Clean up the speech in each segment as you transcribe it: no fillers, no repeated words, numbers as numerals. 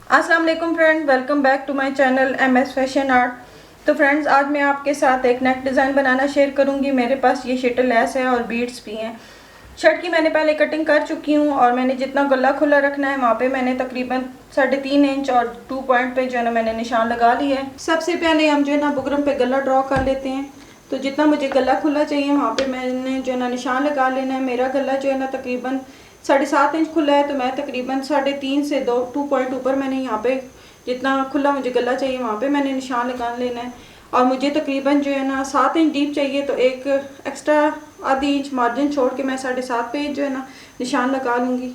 अस्सलाम वालेकुम friend, welcome back to my channel MS fashion art. तो फ्रेंड्स, आज मैं आपके साथ एक नेक डिज़ाइन बनाना शेयर करूंगी। मेरे पास ये शटल लेस है और बीड्स भी हैं। शर्ट की मैंने पहले कटिंग कर चुकी हूँ और मैंने जितना गला खुला रखना है वहाँ पे मैंने तकरीबन 3.5 इंच और 2 पॉइंट पे जो है ना मैंने निशान लगा लिया है। सबसे पहले हम जो है ना बुकरम पे गला ड्रॉ कर लेते हैं। तो जितना मुझे गला खुला चाहिए वहाँ पे मैंने जो है ना निशान लगा लेना है। मेरा गला जो है ना तकरीबन 7.5 इंच खुला है, तो मैं तकरीबन 3.5 से 2 पॉइंट ऊपर मैंने यहाँ पे जितना खुला मुझे गला चाहिए वहाँ पे मैंने निशान लगा लेना है। और मुझे तकरीबन जो है ना 7 इंच डीप चाहिए, तो एक एक्स्ट्रा आधी इंच मार्जिन छोड़ के मैं 7.5 पे जो है ना निशान लगा लूँगी।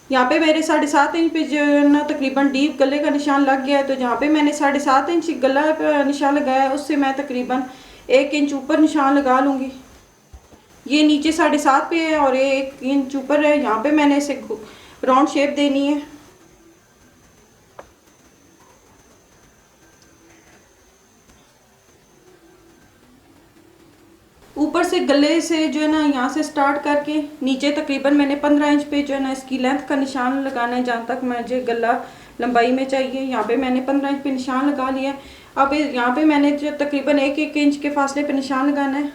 यहाँ पे मेरे 7.5 इंच पे जो है ना तकरीबन डीप गले का निशान लग गया है। तो जहाँ पे मैंने 7.5 इंच गला पे निशान लगाया है उससे मैं तकरीबन 1 इंच ऊपर निशान लगा लूँगी। ये नीचे 7.5 पे है और ये 1 इंच ऊपर है। यहाँ पे मैंने इसे राउंड शेप देनी है। ऊपर से गले से जो है ना यहाँ से स्टार्ट करके नीचे तकरीबन मैंने 15 इंच पे जो है ना इसकी लेंथ का निशान लगाना है, जहाँ तक मुझे गला लंबाई में चाहिए। यहाँ पे मैंने 15 इंच पे निशान लगा लिया है। अब यहाँ पे मैंने जो तकरीबन 1-1 इंच के फासले पे निशान लगाना है।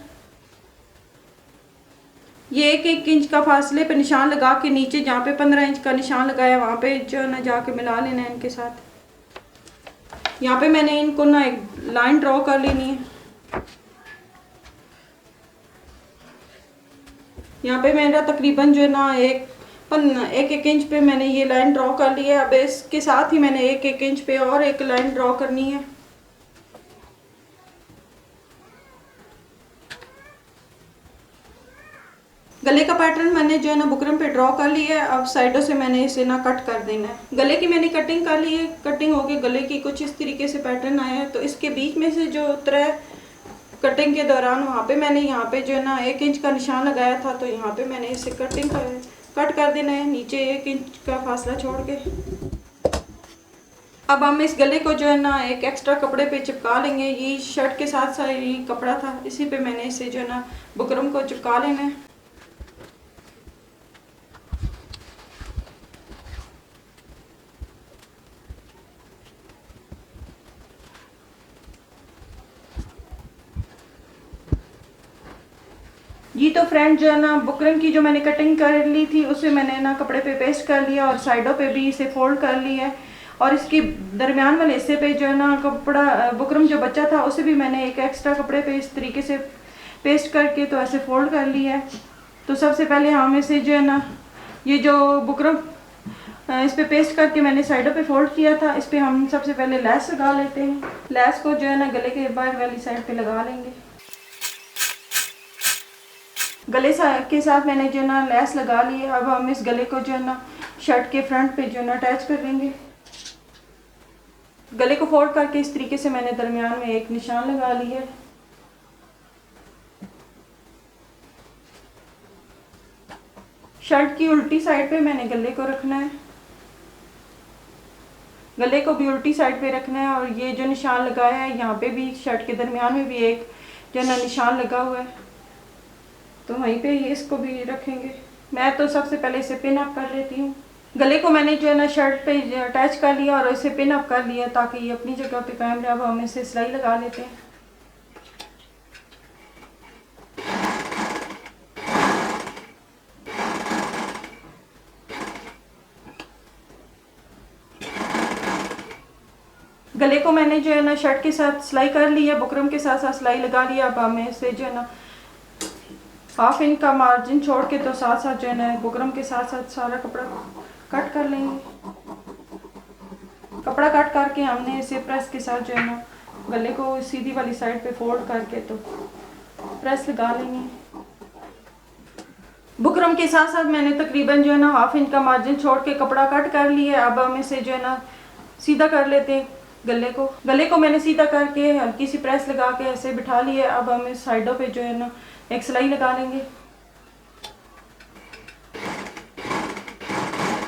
ये 1-1 इंच का फासले पे निशान लगा के नीचे जहाँ पे 15 इंच का निशान लगाया वहाँ पे जो है ना जाके मिला लेना है इनके साथ। यहाँ पे मैंने इनको ना एक लाइन ड्रॉ कर लेनी है। यहाँ पे मेरा तकरीबन जो है ना 1-1 इंच पे मैंने ये लाइन ड्रॉ कर ली है। अब इसके साथ ही मैंने 1-1 इंच पे और एक लाइन ड्रॉ करनी है। गले का पैटर्न मैंने जो है ना बुकरम पे ड्रॉ कर लिया है। अब साइडों से मैंने इसे ना कट कर देना है। गले की मैंने कटिंग कर ली है। कटिंग होके गले की कुछ इस तरीके से पैटर्न आया है। तो इसके बीच में से जो उतरा है कटिंग के दौरान वहाँ पे मैंने यहाँ पे जो है ना 1 इंच का निशान लगाया था, तो यहाँ पे मैंने इसे कट कर देना है नीचे 1 इंच का फासला छोड़ के। अब हम इस गले को जो है ना एक एक्स्ट्रा कपड़े पे चिपका लेंगे। ये शर्ट के साथ साथ ये कपड़ा था, इसी पे मैंने इसे जो है ना बुकरम को चिपका लेना है। जी तो फ्रेंड जो है ना बुकरम की जो मैंने कटिंग कर ली थी उसे मैंने ना कपड़े पे पेस्ट कर लिया और साइडों पे भी इसे फोल्ड कर लिया है। और इसके दरमियान वाले हिस्से पे जो है ना कपड़ा बुकरम जो बचा था उसे भी मैंने एक एक्स्ट्रा कपड़े पे इस तरीके से पेस्ट करके तो ऐसे फोल्ड कर लिया है। तो सबसे पहले हम इसे जो है ना ये जो बुकरम इस पे पेस्ट करके मैंने साइडों पे फोल्ड किया था, इस पे हम सबसे पहले लेस लगा लेते हैं। लेस को जो है ना गले के बाहर वाली साइड पे लगा लेंगे। गले के साथ मैंने जो है ना लेस लगा ली है। अब हम इस गले को जो है ना शर्ट के फ्रंट पे जो है ना अटैच कर लेंगे। गले को फोल्ड करके इस तरीके से मैंने दरमियान में एक निशान लगा ली है। शर्ट की उल्टी साइड पे मैंने गले को रखना है। गले को भी उल्टी साइड पे रखना है। और ये जो निशान लगाया है यहाँ पे भी शर्ट के दरमियान में भी एक जो है ना निशान लगा हुआ है, तो वहीं पे ये इसको भी रखेंगे। मैं तो सबसे पहले इसे पिन अप कर लेती हूँ। गले को मैंने जो है ना शर्ट पे अटैच कर लिया और इसे पिन अप कर लिया ताकि ये अपनी जगह पे कायम रहे। अब हम इसे सिलाई लगा लेते हैं। गले को मैंने जो है ना शर्ट के साथ सिलाई कर ली है, बुकरम के साथ साथ सिलाई लगा लिया। अब हमें इसे जो है ना 1/2 इंच का मार्जिन छोड़ के तो साथ साथ जो है ना बुकरम के साथ साथ सारा कपड़ा कट कर लेंगे। कपड़ा कट करके हमने इसे प्रेस के साथ जो है ना गले को सीधी वाली साइड पे फोल्ड करके तो प्रेस लगा लेंगे। बुकरम के साथ साथ मैंने तकरीबन जो है ना 1/2 इंच का मार्जिन छोड़ के कपड़ा कट कर लिया है। अब हम इसे जो है ना सीधा कर लेते हैं। गले को मैंने सीधा करके हल्की सी प्रेस लगा के ऐसे बिठा लिया है। अब हम इस साइडों पे जो है ना एक सिलाई लगा लेंगे।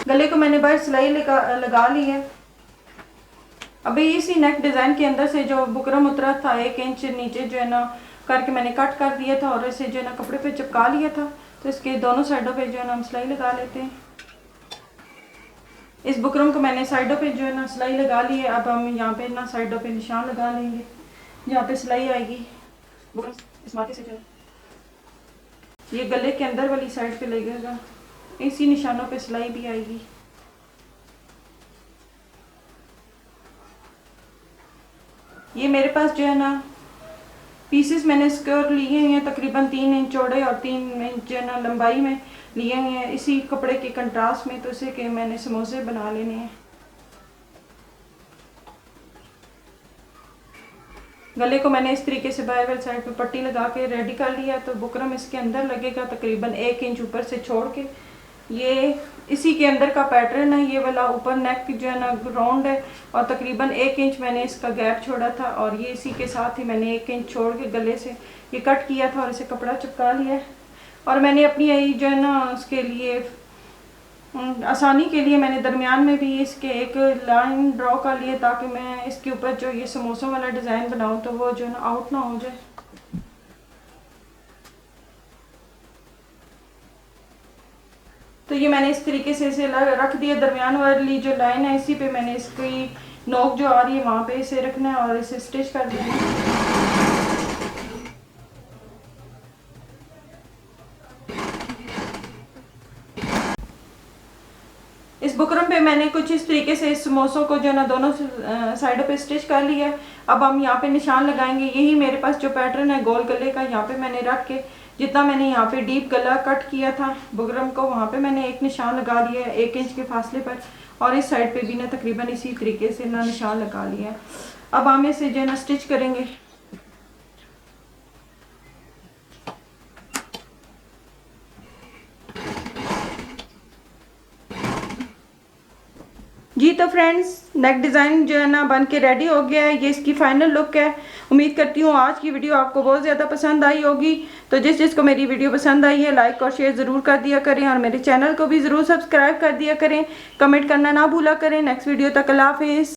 गले को मैंने बाहर सिलाई लगा ली है। अभी इसी नेक डिज़ाइन के अंदर से जो बुकरम उतरा था 1 इंच नीचे जो है ना करके मैंने कट कर दिया था और इसे जो है ना कपड़े पे चिपका लिया था। तो इसके दोनों साइडों पे जो है ना हम सिलाई लगा लेते हैं। इस बुकरम को मैंने साइडों पे जो है ना सिलाई लगा ली है। अब हम यहाँ पे ना साइडों पे निशान लगा लेंगे जहाँ पे सिलाई आएगी। बुकरम इस माथे से जो ये गले के अंदर वाली साइड पे लगेगा, इसी निशानों पे सिलाई भी आएगी। ये मेरे पास जो है ना पीसेस मैंने स्क्वायर लिए हैं, तकरीबन 3 इंच चौड़े और 3 इंच जो है ना लंबाई में लिए हैं, इसी कपड़े के कंट्रास्ट में, तो इसे के मैंने समोसे बना लेने हैं। गले को मैंने इस तरीके से बाहर वाली साइड पे पट्टी लगा के रेडी कर लिया। तो बुकरम इसके अंदर लगेगा तकरीबन 1 इंच ऊपर से छोड़ के। ये इसी के अंदर का पैटर्न है। ये वाला ऊपर नेक जो है ना राउंड है और तकरीबन 1 इंच मैंने इसका गैप छोड़ा था और ये इसी के साथ ही मैंने 1 इंच छोड़ के गले से ये कट किया था और इसे कपड़ा चिपका लिया है। और मैंने अपनी यही जो है ना उसके लिए आसानी के लिए मैंने दरमियान में भी इसके एक लाइन ड्रॉ कर लिए ताकि मैं इसके ऊपर जो ये समोसों वाला डिज़ाइन बनाऊँ तो वो जो है ना आउट ना हो जाए। तो ये मैंने इस तरीके से इसे रख दिया। दरमियान वाली जो लाइन है इसी पे मैंने इसकी नोक जो आ रही है वहाँ पे इसे रखना है और इसे स्टिच कर देना है। इस बुकरम पे मैंने कुछ इस तरीके से इस समोसों को जो ना दोनों साइडों पे स्टिच कर लिया है। अब हम यहाँ पे निशान लगाएंगे। यही मेरे पास जो पैटर्न है गोल गले का, यहाँ पे मैंने रख के जितना मैंने यहाँ पे डीप गला कट किया था बुकरम को, वहाँ पे मैंने एक निशान लगा लिया है 1 इंच के फासले पर और इस साइड पे भी ना तकरीबन इसी तरीके से ना निशान लगा लिया है। अब हम इसे जो है ना स्टिच करेंगे। जी तो फ्रेंड्स नेक डिज़ाइन जो है ना बन के रेडी हो गया है। ये इसकी फाइनल लुक है। उम्मीद करती हूँ आज की वीडियो आपको बहुत ज़्यादा पसंद आई होगी। तो जिसको मेरी वीडियो पसंद आई है लाइक और शेयर ज़रूर कर दिया करें और मेरे चैनल को भी ज़रूर सब्सक्राइब कर दिया करें। कमेंट करना ना भूला करें। नेक्स्ट वीडियो तक अल्लाह हाफिज़।